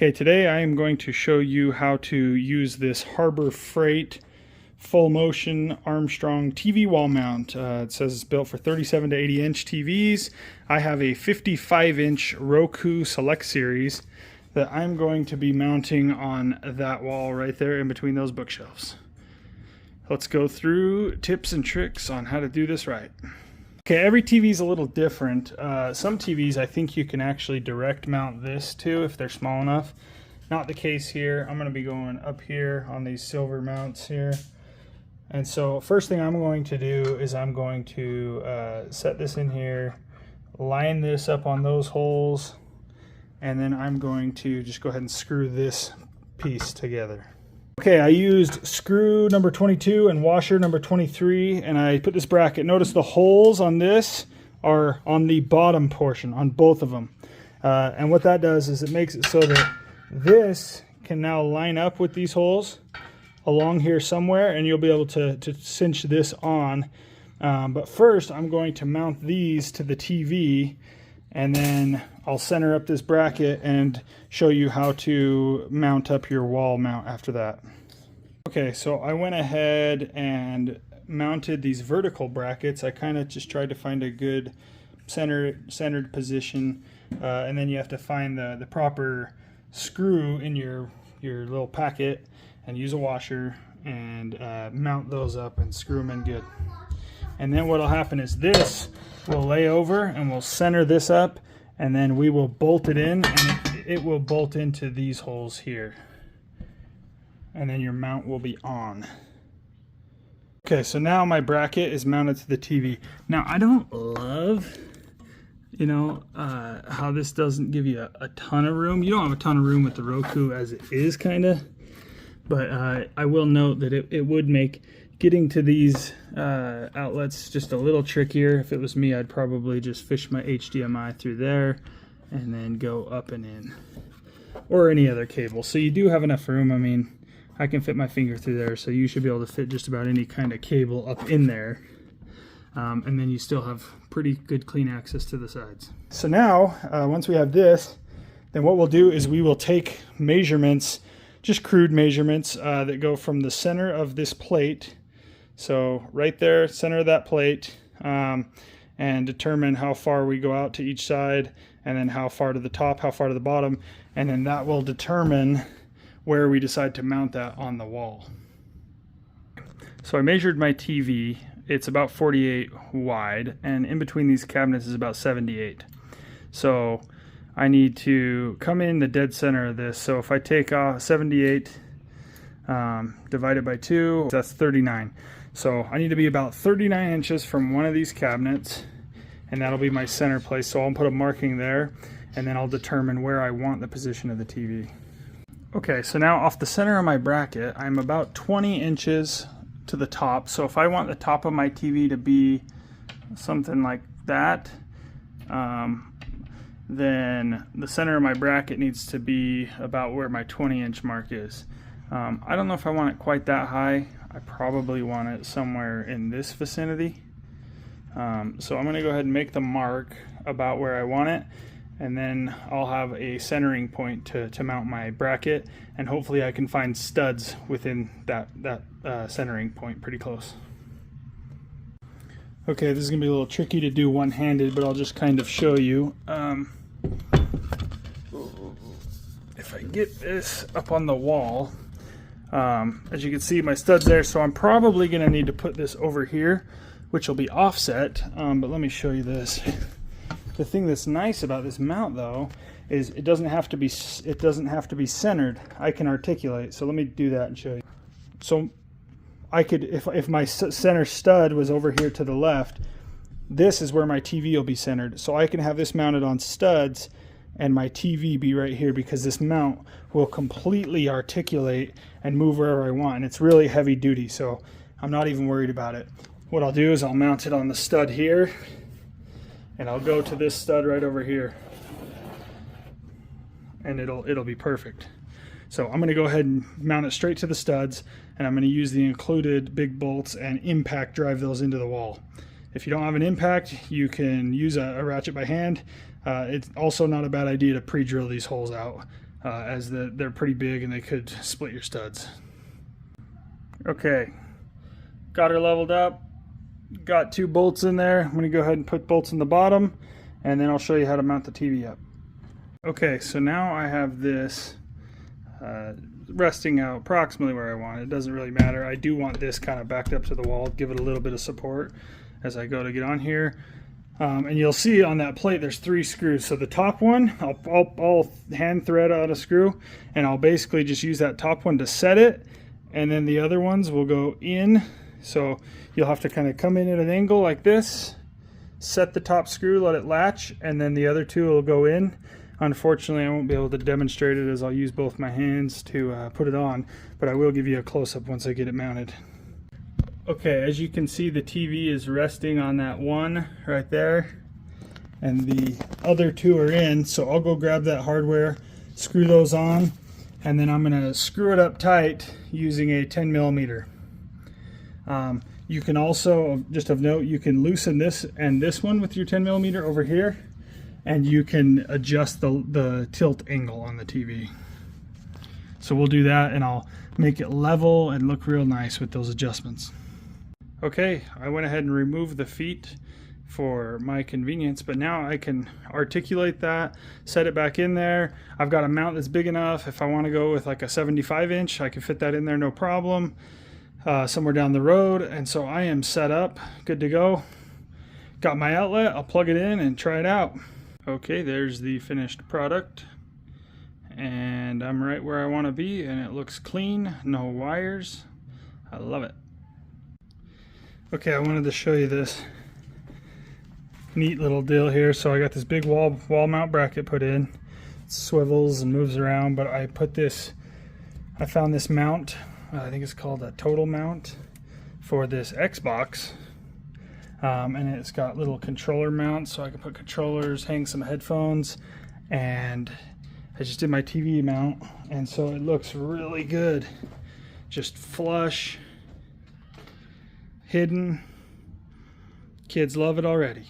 Okay, today I am going to show you how to use this Harbor Freight full motion Armstrong TV wall mount. It says it's built for 37 to 80 inch TVs. I have a 55-inch Roku Select Series that I'm going to be mounting on that wall right there in between those bookshelves. Let's go through tips and tricks on how to do this right. Okay, every TV is a little different. Some TVs I think you can actually direct mount this to if they're small enough. Not the case here. I'm going to be going up here on these silver mounts here. And so first thing I'm going to do is I'm going to set this in here, line this up on those holes, and then I'm going to just go ahead and screw this piece together. Okay, I used screw number 22 and washer number 23, and I put this bracket. Notice the holes on this are on the bottom portion, on both of them. And what that does is it makes it so that this can now line up with these holes along here somewhere, and you'll be able to cinch this on. But first, I'm going to mount these to the TV, and then I'll center up this bracket and show you how to mount up your wall mount after that. Okay, so I went ahead and mounted these vertical brackets. I kind of just tried to find a good centered position, and then you have to find the proper screw in your little packet and use a washer and mount those up and screw them in good. And then what will happen is this will lay over and we'll center this up, and then we will bolt it in, and it will bolt into these holes here. And then your mount will be on. Okay, so now my bracket is mounted to the TV. Now I don't love, how this doesn't give you a ton of room. You don't have a ton of room with the Roku as it is, kind of. But I will note that it would make getting to these outlets just a little trickier. If it was me, I'd probably just fish my HDMI through there and then go up and in, or any other cable. So you do have enough room. I mean, I can fit my finger through there, so you should be able to fit just about any kind of cable up in there. And then you still have pretty good clean access to the sides. So now, once we have this, then what we'll do is we will take measurements, just crude measurements that go from the center of this plate, so right there, center of that plate, and determine how far we go out to each side, and then how far to the top, how far to the bottom, and then that will determine where we decide to mount that on the wall. So I measured my TV. It's about 48 wide, and in between these cabinets is about 78. So I need to come in the dead center of this. So if I take 78 divided by 2, that's 39. So I need to be about 39 inches from one of these cabinets, and that'll be my center place. So I'll put a marking there, and then I'll determine where I want the position of the TV. Okay, so now off the center of my bracket, I'm about 20 inches to the top. So if I want the top of my TV to be something like that, then the center of my bracket needs to be about where my 20-inch mark is. I don't know if I want it quite that high. I probably want it somewhere in this vicinity. So I'm going to go ahead and make the mark about where I want it, and then I'll have a centering point to mount my bracket, and hopefully I can find studs within that centering point pretty close. Okay, this is going to be a little tricky to do one-handed, but I'll just kind of show you. If I get this up on the wall, as you can see, my stud's there, so I'm probably going to need to put this over here, which will be offset, but let me show you this. The thing that's nice about this mount, though, is it doesn't have to be centered. I can articulate. So let me do that and show you. So I could, if my center stud was over here to the left, this is where my TV will be centered. So I can have this mounted on studs and my TV be right here, because this mount will completely articulate and move wherever I want. And it's really heavy duty, so I'm not even worried about it. What I'll do is I'll mount it on the stud here, and I'll go to this stud right over here, and it'll be perfect. So I'm going to go ahead and mount it straight to the studs, and I'm going to use the included big bolts and impact drive those into the wall. If you don't have an impact, you can use a ratchet by hand. It's also not a bad idea to pre-drill these holes out. as they're pretty big and they could split your studs. Okay, got her leveled up, got 2 bolts in there. I'm going to go ahead and put bolts in the bottom, and then I'll show you how to mount the TV up. Okay, so now I have this resting out approximately where I want it. It doesn't really matter. I do want this kind of backed up to the wall, give it a little bit of support as I go to get on here. And you'll see on that plate there's 3 screws. So the top one, I'll hand thread out a screw, and I'll basically just use that top one to set it, and then the other ones will go in. So you'll have to kind of come in at an angle like this, set the top screw, let it latch, and then the other 2 will go in. Unfortunately, I won't be able to demonstrate it as I'll use both my hands to put it on, but I will give you a close-up once I get it mounted. Okay, as you can see, the TV is resting on that one right there, and the other 2 are in, so I'll go grab that hardware, screw those on, and then I'm going to screw it up tight using a 10 millimeter. You can also, just of note, you can loosen this and this one with your 10 millimeter over here, and you can adjust the tilt angle on the TV. So we'll do that, and I'll make it level and look real nice with those adjustments. Okay, I went ahead and removed the feet for my convenience, but now I can articulate that, set it back in there. I've got a mount that's big enough. If I want to go with like a 75 inch, I can fit that in there no problem, somewhere down the road. And so I am set up, good to go. Got my outlet, I'll plug it in and try it out. Okay, there's the finished product, and I'm right where I want to be, and it looks clean, no wires. I love it. Okay, I wanted to show you this neat little deal here. So I got this big wall mount bracket put in. It swivels and moves around, but I found this mount, I think it's called a total mount, for this Xbox. And it's got little controller mounts, so I can put controllers, hang some headphones, and I just did my TV mount, and so it looks really good. Just flush, hidden. Kids love it already.